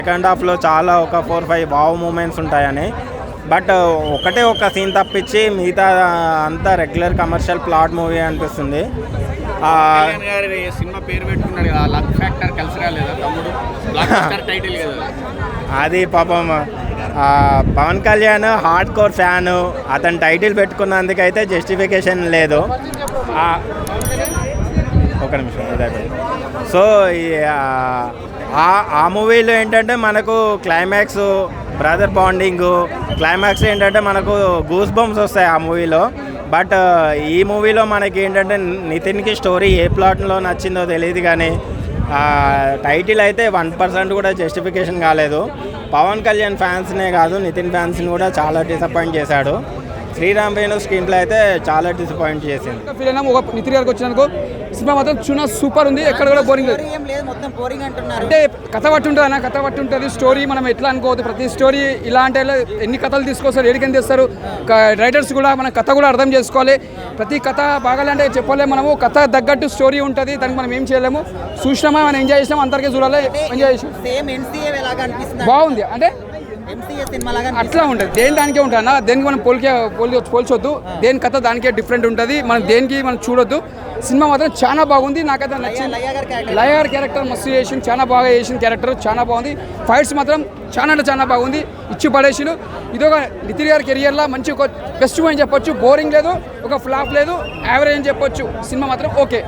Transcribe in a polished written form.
Second హాఫ్లో చాలా ఒక 4-5 వావ్ మూమెంట్స్ ఉంటాయని. బట్ ఒకటే ఒక సీన్ తప్పించి మిగతా అంతా రెగ్యులర్ కమర్షియల్ ప్లాట్ మూవీ అనిపిస్తుంది. సినిమా పేరు పెట్టుకున్నాడు కదా, లక్ ఫ్యాక్టర్ కలిసి రాలేదా తమ్ముడు? బ్లాక్ బస్టర్ టైటిల్ కదా అది. పాపం Pawan Kalyan hard core fan, అతను టైటిల్ పెట్టుకున్నందుకైతే జస్టిఫికేషన్ లేదు. ఒక నిమిషం ఇదైపోయింది. సో ఆ మూవీలో ఏంటంటే మనకు క్లైమాక్స్ బ్రదర్ బాండింగు, క్లైమాక్స్ ఏంటంటే మనకు గూస్ బంప్స్ వస్తాయి ఆ మూవీలో. బట్ ఈ మూవీలో మనకి ఏంటంటే నితిన్కి స్టోరీ ఏ ప్లాట్లో నచ్చిందో తెలియదు, కానీ టైటిల్ అయితే 1% కూడా జస్టిఫికేషన్ కాలేదు. పవన్ కళ్యాణ్ ఫ్యాన్స్నే కాదు, నితిన్ ఫ్యాన్స్ని కూడా చాలా డిసప్పాయింట్ చేశాడు. శ్రీరామ్ వేణు స్క్రీన్ ప్లే అయితే చాలా డిసప్పాయింట్ చేసింది. ఫీల్ అయినా ఒక నితిన్ గారికి వచ్చినందుకు సినిమా మాత్రం చూనా సూపర్ ఉంది, ఎక్కడ కూడా బోరింగ్ లేదు. అంటే కథ పట్టు ఉంటుంది అన్న, కథ పట్టు ఉంటుంది. స్టోరీ మనం ఎట్లా అనుకోవద్దు, ప్రతి స్టోరీ ఇలా అంటే ఎన్ని కథలు తీసుకొస్తారు, ఏడికని తెస్తారు. రైటర్స్ కూడా మన కథ కూడా అర్థం చేసుకోవాలి. ప్రతి కథ బాగాలంటే చెప్పలేము మనము, కథ తగ్గట్టు స్టోరీ ఉంటుంది, దానికి మనం ఏం చేయలేము. చూసినామా మనం ఎంజాయ్ చేసినాం, అందరికీ చూడాలి, ఎంజాయ్ చేసాం. బాగుంది అంటే అట్లా ఉంటుంది, దేని దానికే ఉంటుంది అన్న. దేనికి మనం పోల్చొద్దు, దేని కథ దానికే డిఫరెంట్ ఉంటుంది. మనం దేనికి మనం చూడొద్దు. సినిమా మాత్రం చాలా బాగుంది, నాకైతే నచ్చింది. లయ గారి క్యారెక్టర్ మస్తు చేసింది, చాలా బాగా చేసిన క్యారెక్టర్, చాలా బాగుంది. ఫైట్స్ మాత్రం చాలా అంటే చాలా బాగుంది, ఇచ్చి పడేసిండు. ఇది ఒక నితిన్ గారి కెరియర్లో మంచి ఒక బెస్ట్ అని చెప్పొచ్చు. బోరింగ్ లేదు, ఒక ఫ్లాప్ లేదు, యావరేజ్ అని చెప్పొచ్చు. సినిమా మాత్రం ఓకే.